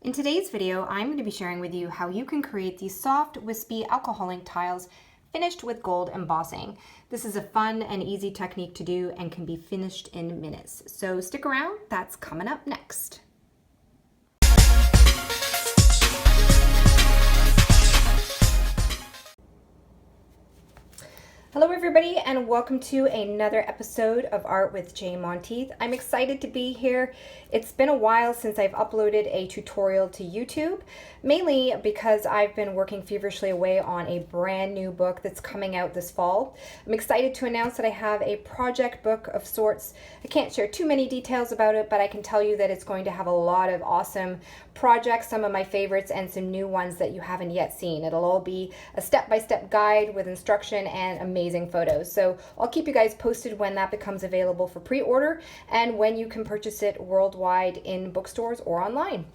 In today's video, I'm going to be sharing with you how you can create these soft, wispy alcohol ink tiles finished with gold embossing. This is a fun and easy technique to do and can be finished in minutes. So stick around, that's coming up next. Hello everybody and welcome to another episode of Art with Monteith. I'm excited to be here. It's been a while since I've uploaded a tutorial to YouTube, mainly because I've been working feverishly away on a brand new book that's coming out this fall. I'm excited to announce that I have a project book of sorts. I can't share too many details about it, but I can tell you that it's going to have a lot of awesome projects, some of my favorites and some new ones that you haven't yet seen. It'll all be a step-by-step guide with instruction and amazing photos. So I'll keep you guys posted when that becomes available for pre-order and when you can purchase it worldwide in bookstores or online.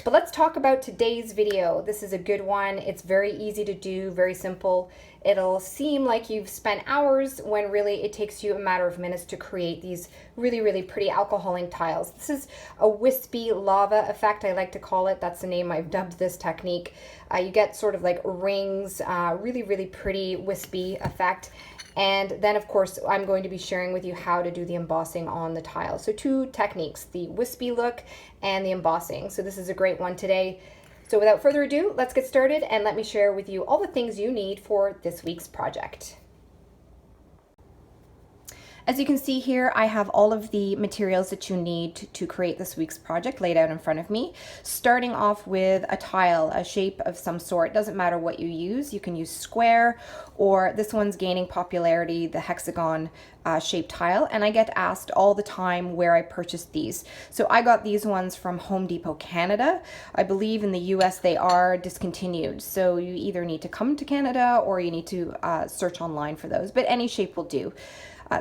But let's talk about today's video. This is a good one. It's very easy to do, very simple. It'll seem like you've spent hours when really it takes you a matter of minutes to create these really, really pretty alcohol ink tiles. This is a wispy lava effect, I like to call it. That's the name I've dubbed this technique. You get sort of like rings, really, really pretty wispy effect. And then of course, I'm going to be sharing with you how to do the embossing on the tile. So two techniques, the wispy look and the embossing. So this is a great one today. So without further ado, let's get started and let me share with you all the things you need for this week's project. As you can see here, I have all of the materials that you need to create this week's project laid out in front of me. Starting off with a tile, a shape of some sort. Doesn't matter what you use. You can use square, or this one's gaining popularity, the hexagon shaped tile. And I get asked all the time where I purchased these. So I got these ones from Home Depot, Canada. I believe in the US they are discontinued. So you either need to come to Canada or you need to search online for those, but any shape will do.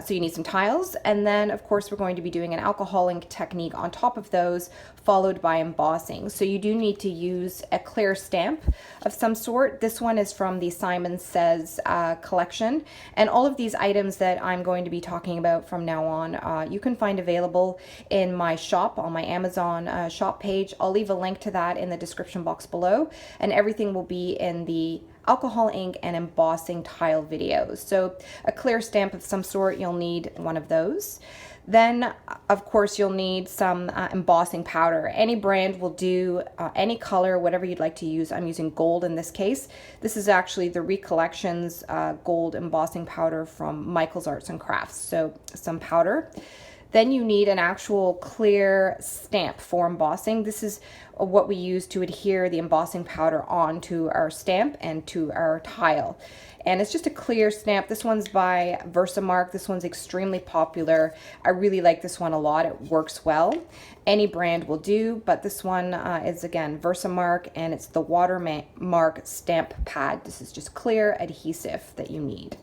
So you need some tiles, and then of course we're going to be doing an alcohol ink technique on top of those, followed by embossing. So you do need to use a clear stamp of some sort. This one is from the Simon Says collection, and all of these items that I'm going to be talking about from now on, you can find available in my shop on my Amazon shop page. I'll leave a link to that in the description box below, and everything will be in the alcohol ink and embossing tile videos. So a clear stamp of some sort, you'll need one of those. Then of course you'll need some embossing powder. Any brand will do, any color, whatever you'd like to use. I'm using gold in this case. This is actually the Recollections gold embossing powder from Michael's Arts and Crafts. So some powder. Then you need an actual clear stamp for embossing. This is what we use to adhere the embossing powder onto our stamp and to our tile. And it's just a clear stamp. This one's by Versamark. This one's extremely popular. I really like this one a lot. It works well. Any brand will do, but this one is again Versamark, and it's the Watermark stamp pad. This is just clear adhesive that you need.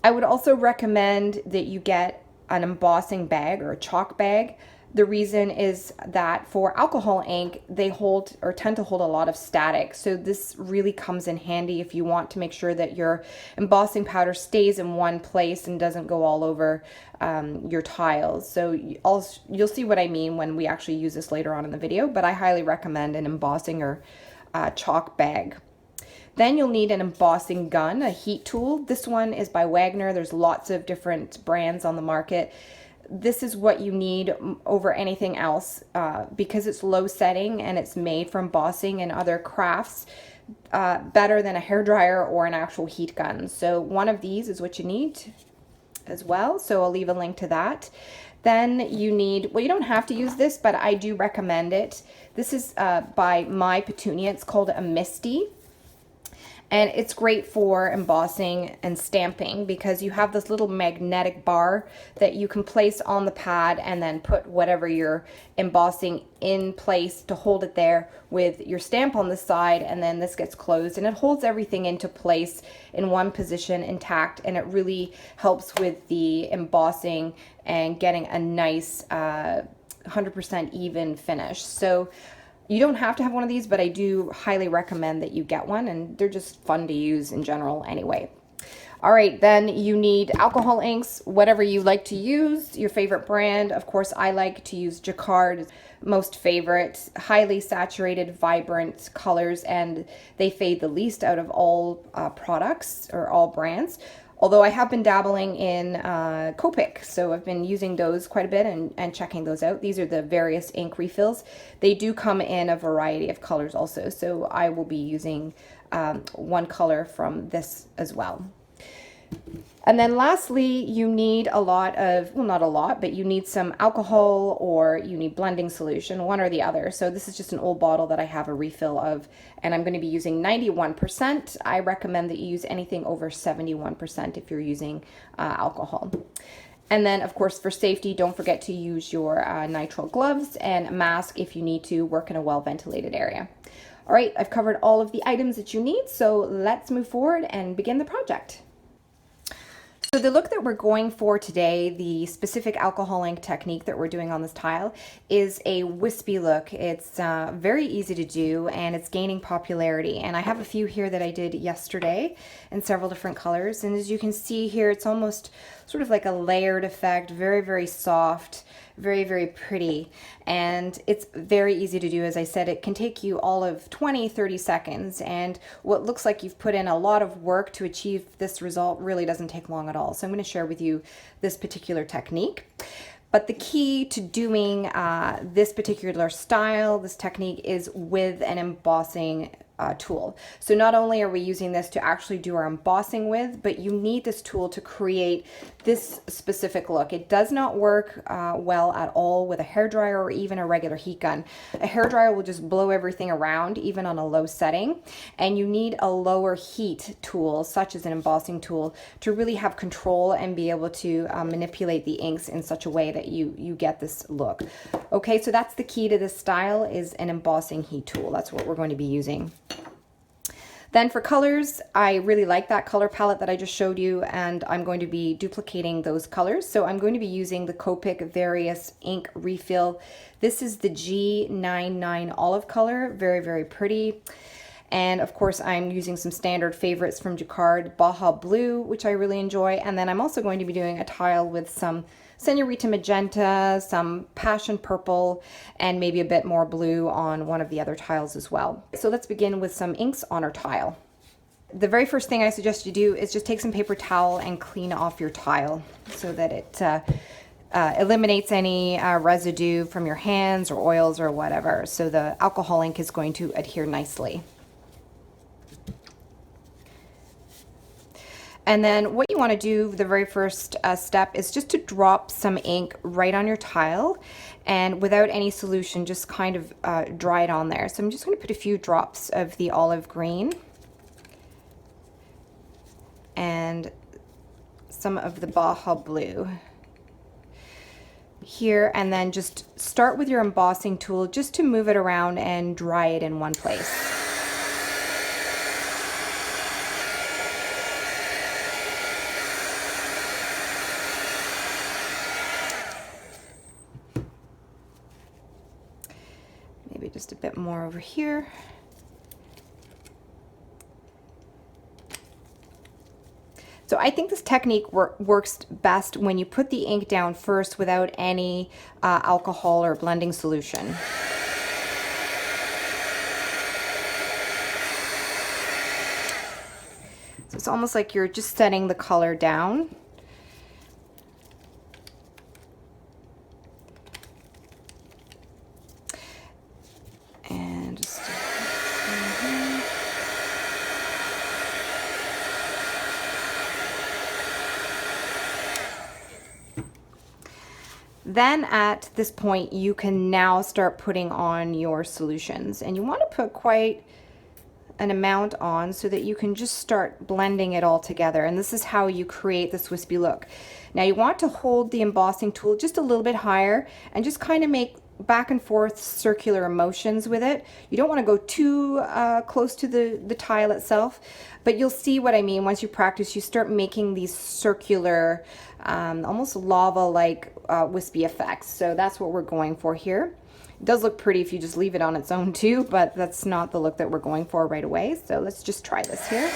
I would also recommend that you get an embossing bag or a chalk bag. The reason is that for alcohol ink, they hold or tend to hold a lot of static. So this really comes in handy if you want to make sure that your embossing powder stays in one place and doesn't go all over your tiles. So you'll see what I mean when we actually use this later on in the video, but I highly recommend an embossing or chalk bag. Then you'll need an embossing gun, a heat tool. This one is by Wagner. There's lots of different brands on the market. This is what you need over anything else because it's low setting and it's made for embossing and other crafts, better than a hairdryer or an actual heat gun. So one of these is what you need as well. So I'll leave a link to that. Then you need, well, you don't have to use this, but I do recommend it. This is by My Petunia. It's called a Misty. And it's great for embossing and stamping because you have this little magnetic bar that you can place on the pad and then put whatever you're embossing in place to hold it there with your stamp on the side, and then this gets closed and it holds everything into place in one position intact, and it really helps with the embossing and getting a nice 100% even finish. So you don't have to have one of these, but I do highly recommend that you get one, and they're just fun to use in general anyway. All right, then you need alcohol inks, whatever you like to use, your favorite brand. Of course, I like to use Jacquard, most favorite, highly saturated, vibrant colors, and they fade the least out of all products or all brands. Although I have been dabbling in Copic, so I've been using those quite a bit and checking those out. These are the various ink refills. They do come in a variety of colors also, so I will be using one color from this as well. And then lastly, you need a lot of, well, not a lot, but you need some alcohol or you need blending solution, one or the other. So this is just an old bottle that I have a refill of, and I'm going to be using 91%. I recommend that you use anything over 71% if you're using alcohol. And then, of course, for safety, don't forget to use your nitrile gloves and mask if you need to work in a well-ventilated area. All right, I've covered all of the items that you need, so let's move forward and begin the project. So the look that we're going for today, the specific alcohol ink technique that we're doing on this tile, is a wispy look. It's very easy to do and it's gaining popularity. And I have a few here that I did yesterday in several different colors. And as you can see here, it's almost sort of like a layered effect, very, very soft, very, very pretty. And it's very easy to do. As I said, it can take you all of 20-30 seconds. And what looks like you've put in a lot of work to achieve this result really doesn't take long at all. So I'm going to share with you this particular technique. But the key to doing this particular style, this technique, is with an embossing tool. So not only are we using this to actually do our embossing with, but you need this tool to create this specific look. It does not work well at all with a hairdryer or even a regular heat gun. A hairdryer will just blow everything around, even on a low setting, and you need a lower heat tool, such as an embossing tool, to really have control and be able to manipulate the inks in such a way that you get this look. Okay, so that's the key to this style, is an embossing heat tool. That's what we're going to be using. Then for colors, I really like that color palette that I just showed you, and I'm going to be duplicating those colors. So I'm going to be using the Copic Various Ink Refill. This is the G99 olive color, very, very pretty. And of course, I'm using some standard favorites from Jacquard, Baja Blue, which I really enjoy. And then I'm also going to be doing a tile with some Senorita Magenta, some Passion Purple, and maybe a bit more blue on one of the other tiles as well. So let's begin with some inks on our tile. The very first thing I suggest you do is just take some paper towel and clean off your tile so that it eliminates any residue from your hands or oils or whatever. So the alcohol ink is going to adhere nicely. And then what you want to do, the very first step, is just to drop some ink right on your tile, and without any solution, just kind of dry it on there. So I'm just going to put a few drops of the olive green and some of the Baja Blue here, and then just start with your embossing tool just to move it around and dry it in one place. Maybe just a bit more over here. So I think this technique works best when you put the ink down first without any alcohol or blending solution. So it's almost like you're just setting the color down. And just then at this point, you can now start putting on your solutions, and you want to put quite an amount on so that you can just start blending it all together. And this is how you create this wispy look. Now you want to hold the embossing tool just a little bit higher and just kind of make back and forth circular motions with it. You don't want to go too close to the tile itself, but you'll see what I mean. Once you practice, you start making these circular, almost lava-like wispy effects. So that's what we're going for here. It does look pretty if you just leave it on its own too, but that's not the look that we're going for right away. So let's just try this here.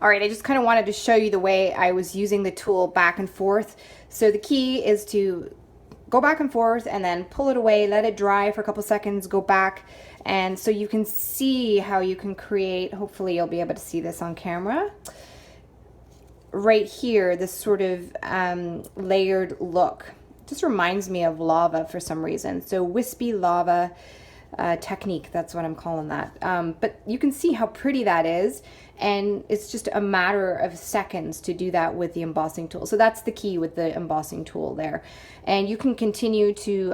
All right, I just kind of wanted to show you the way I was using the tool back and forth. So the key is to go back and forth and then pull it away, let it dry for a couple seconds, go back. And so you can see how you can create, hopefully you'll be able to see this on camera. Right here, this sort of layered look. Just reminds me of lava for some reason. So wispy lava technique, that's what I'm calling that. But you can see how pretty that is, and it's just a matter of seconds to do that with the embossing tool. So that's the key with the embossing tool there. And you can continue to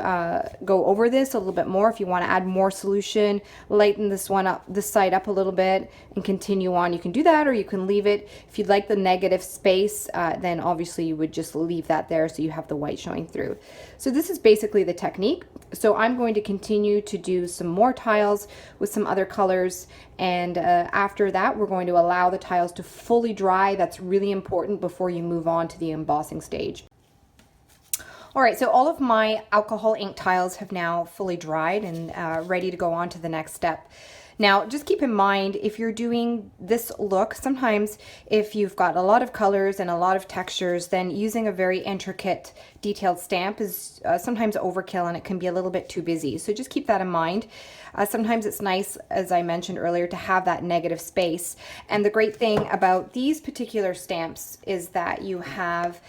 go over this a little bit more if you want to add more solution, lighten this one up, this side up a little bit, and continue on. You can do that, or you can leave it. If you'd like the negative space, then obviously you would just leave that there so you have the white showing through. So this is basically the technique. So I'm going to continue to do some more tiles with some other colors, and after that we're going to allow the tiles to fully dry. That's really important before you move on to the embossing stage. All right, so all of my alcohol ink tiles have now fully dried and ready to go on to the next step. Now, just keep in mind, if you're doing this look, sometimes if you've got a lot of colors and a lot of textures, then using a very intricate, detailed stamp is sometimes overkill, and it can be a little bit too busy. So just keep that in mind. Sometimes it's nice, as I mentioned earlier, to have that negative space. And the great thing about these particular stamps is that you have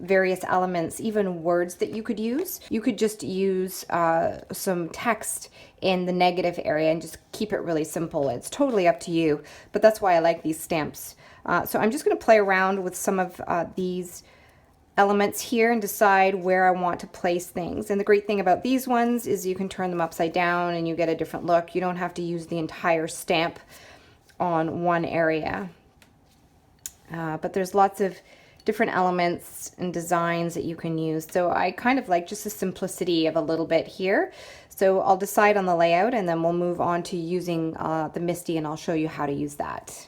various elements, even words that you could use. You could just use some text in the negative area and just keep it really simple. It's totally up to you, but that's why I like these stamps. So I'm just going to play around with some of these elements here and decide where I want to place things. And the great thing about these ones is you can turn them upside down and you get a different look. You don't have to use the entire stamp on one area. But there's lots of different elements and designs that you can use. So I kind of like just the simplicity of a little bit here. So I'll decide on the layout, and then we'll move on to using the Misty, and I'll show you how to use that.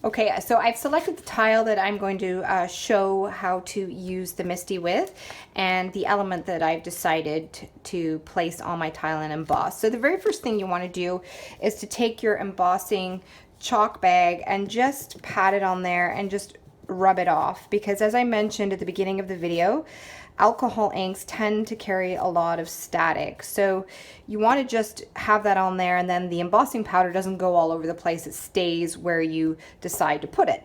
Okay, so I've selected the tile that I'm going to show how to use the Misty with, and the element that I've decided to place on my tile and emboss. So the very first thing you want to do is to take your embossing chalk bag and just pat it on there and just rub it off, because as I mentioned at the beginning of the video, alcohol inks tend to carry a lot of static. So you want to just have that on there, and then the embossing powder doesn't go all over the place. It stays where you decide to put it.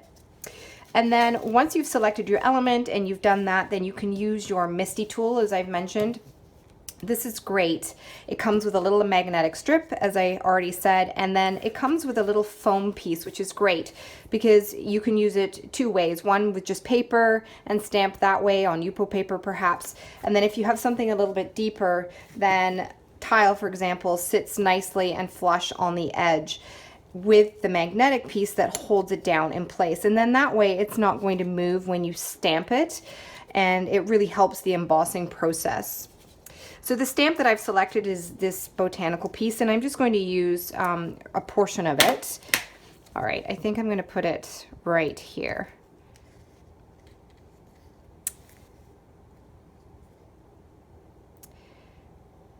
And then once you've selected your element and you've done that, then you can use your Misty tool, as I've mentioned. This is great. It comes with a little magnetic strip, as I already said, and then it comes with a little foam piece, which is great because you can use it two ways. One with just paper and stamp that way on Yupo paper perhaps, and then if you have something a little bit deeper, then tile, for example, sits nicely and flush on the edge with the magnetic piece that holds it down in place, and then that way it's not going to move when you stamp it, and it really helps the embossing process. So the stamp that I've selected is this botanical piece, and I'm just going to use a portion of it. All right, I think I'm going to put it right here.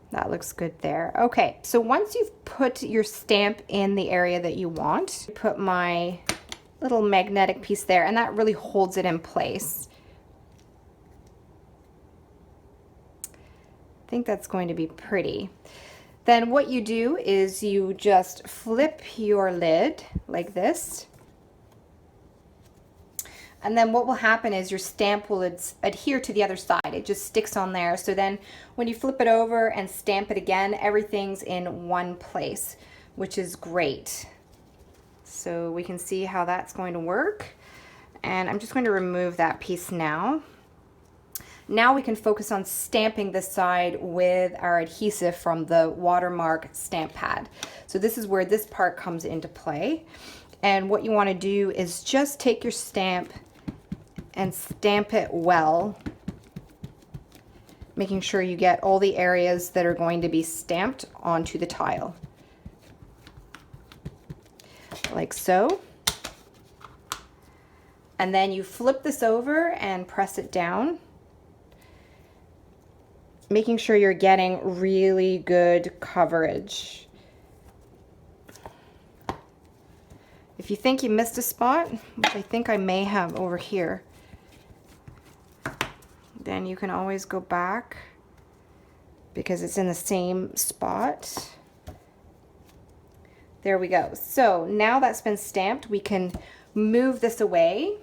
That looks good there. Okay, so once you've put your stamp in the area that you want, put my little magnetic piece there, and that really holds it in place. I think that's going to be pretty. Then what you do is you just flip your lid like this. And then what will happen is your stamp will adhere to the other side. It just sticks on there. So then when you flip it over and stamp it again, everything's in one place, which is great. So we can see how that's going to work. And I'm just going to remove that piece now. Now we can focus on stamping this side with our adhesive from the Watermark stamp pad. So this is where this part comes into play. And what you want to do is just take your stamp and stamp it well, making sure you get all the areas that are going to be stamped onto the tile. Like so. And then you flip this over and press it down, making sure you're getting really good coverage. If you think you missed a spot, which I think I may have over here, then you can always go back because it's in the same spot. There we go. So now that's been stamped, we can move this away.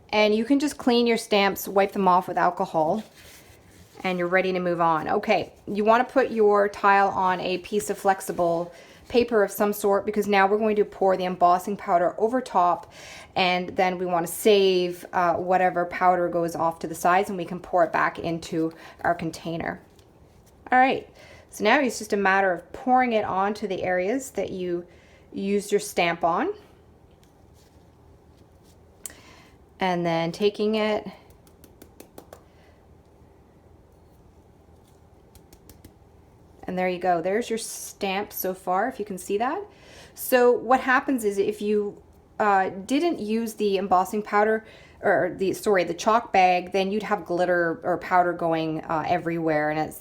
And you can just clean your stamps, wipe them off with alcohol, and you're ready to move on. Okay, you want to put your tile on a piece of flexible paper of some sort, because now we're going to pour the embossing powder over top, and then we want to save whatever powder goes off to the sides, and we can pour it back into our container. All right, so now it's just a matter of pouring it onto the areas that you used your stamp on. And then taking it and there you go. There's your stamp so far, if you can see that. So what happens is if you didn't use the embossing powder, or the chalk bag, then you'd have glitter or powder going everywhere, and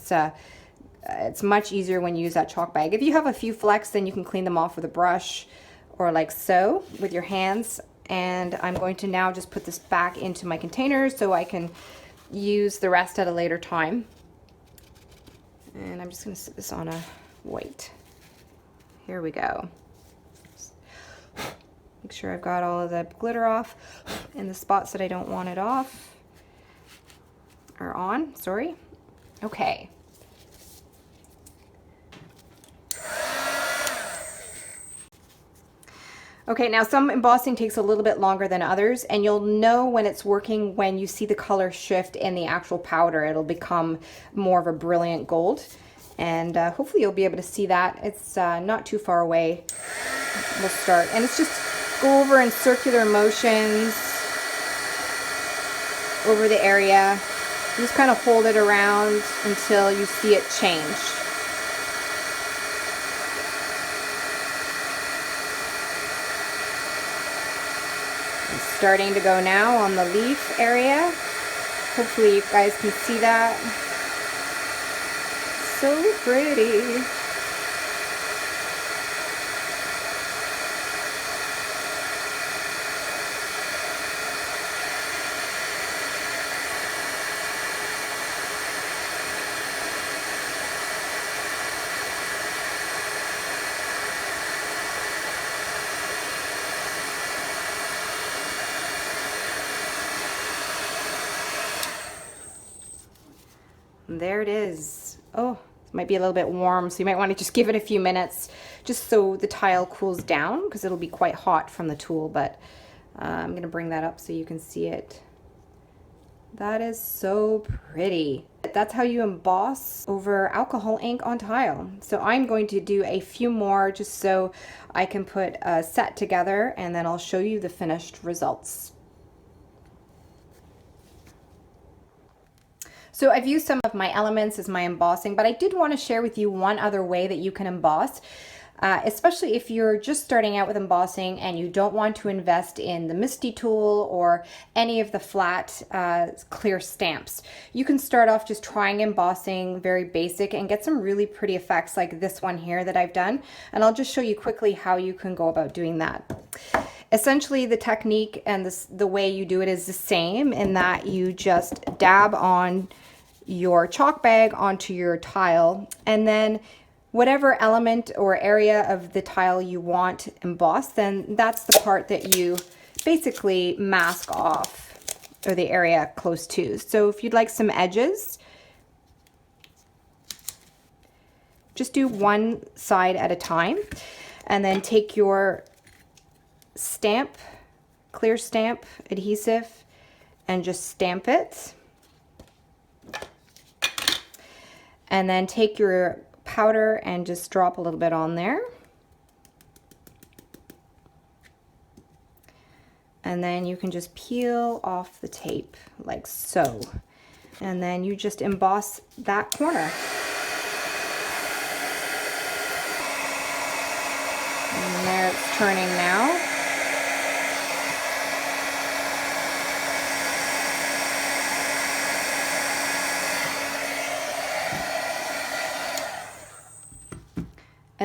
it's much easier when you use that chalk bag. If you have a few flecks, then you can clean them off with a brush or like so with your hands. And I'm going to now just put this back into my container so I can use the rest at a later time. And I'm just going to set this on a white. Here we go. Make sure I've got all of the glitter off, and the spots that I don't want it off are on, sorry. Okay. Okay, now some embossing takes a little bit longer than others, and you'll know when it's working when you see the color shift in the actual powder. It'll become more of a brilliant gold, and hopefully you'll be able to see that. It's not too far away. We'll start, and it's just go over in circular motions over the area. You just kind of hold it around until you see it change. Starting to go now on the leaf area. Hopefully you guys can see that. So pretty. There it is. Oh, it might be a little bit warm, so you might want to just give it a few minutes just so the tile cools down, because it'll be quite hot from the tool, but I'm going to bring that up so you can see it. That is so pretty. That's how you emboss over alcohol ink on tile. So I'm going to do a few more just so I can put a set together, and then I'll show you the finished results. So I've used some of my elements as my embossing, but I did want to share with you one other way that you can emboss, especially if you're just starting out with embossing and you don't want to invest in the Misty tool or any of the flat clear stamps. You can start off just trying embossing, very basic, and get some really pretty effects like this one here that I've done. And I'll just show you quickly how you can go about doing that. Essentially, the technique and the way you do it is the same, in that you just dab on your chalk bag onto your tile, and then whatever element or area of the tile you want embossed, then that's the part that you basically mask off, or the area close to. So if you'd like some edges, just do one side at a time, and then take your stamp, clear stamp adhesive, and just stamp it. And then take your powder and just drop a little bit on there. And then you can just peel off the tape like so. And then you just emboss that corner. And there it's turning now.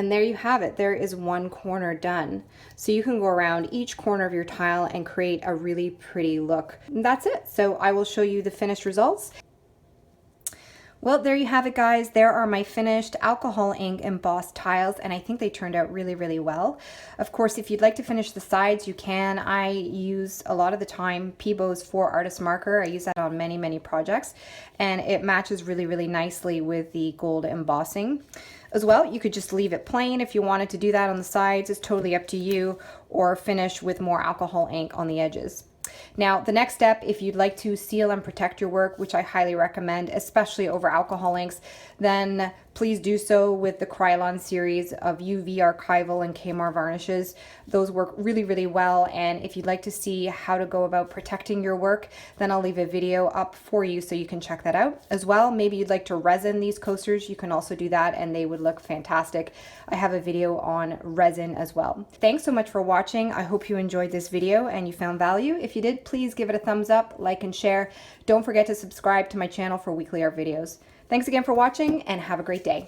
And there you have it. There is one corner done. So you can go around each corner of your tile and create a really pretty look. And that's it. So I will show you the finished results. Well, there you have it, guys. There are my finished alcohol ink embossed tiles, and I think they turned out really, really well. Of course, if you'd like to finish the sides, you can. I use a lot of the time Peebo's 4 Artist Marker. I use that on many, many projects, and it matches really, really nicely with the gold embossing. As well, you could just leave it plain if you wanted to do that on the sides. It's totally up to you, or finish with more alcohol ink on the edges. Now, the next step, if you'd like to seal and protect your work, which I highly recommend, especially over alcohol inks, then please do so with the Krylon series of UV archival and Kmart varnishes. Those work really, really well. And if you'd like to see how to go about protecting your work, then I'll leave a video up for you so you can check that out. As well, maybe you'd like to resin these coasters, you can also do that and they would look fantastic. I have a video on resin as well. Thanks so much for watching. I hope you enjoyed this video and you found value. If you did, please give it a thumbs up, like and share. Don't forget to subscribe to my channel for weekly art videos. Thanks again for watching and have a great day.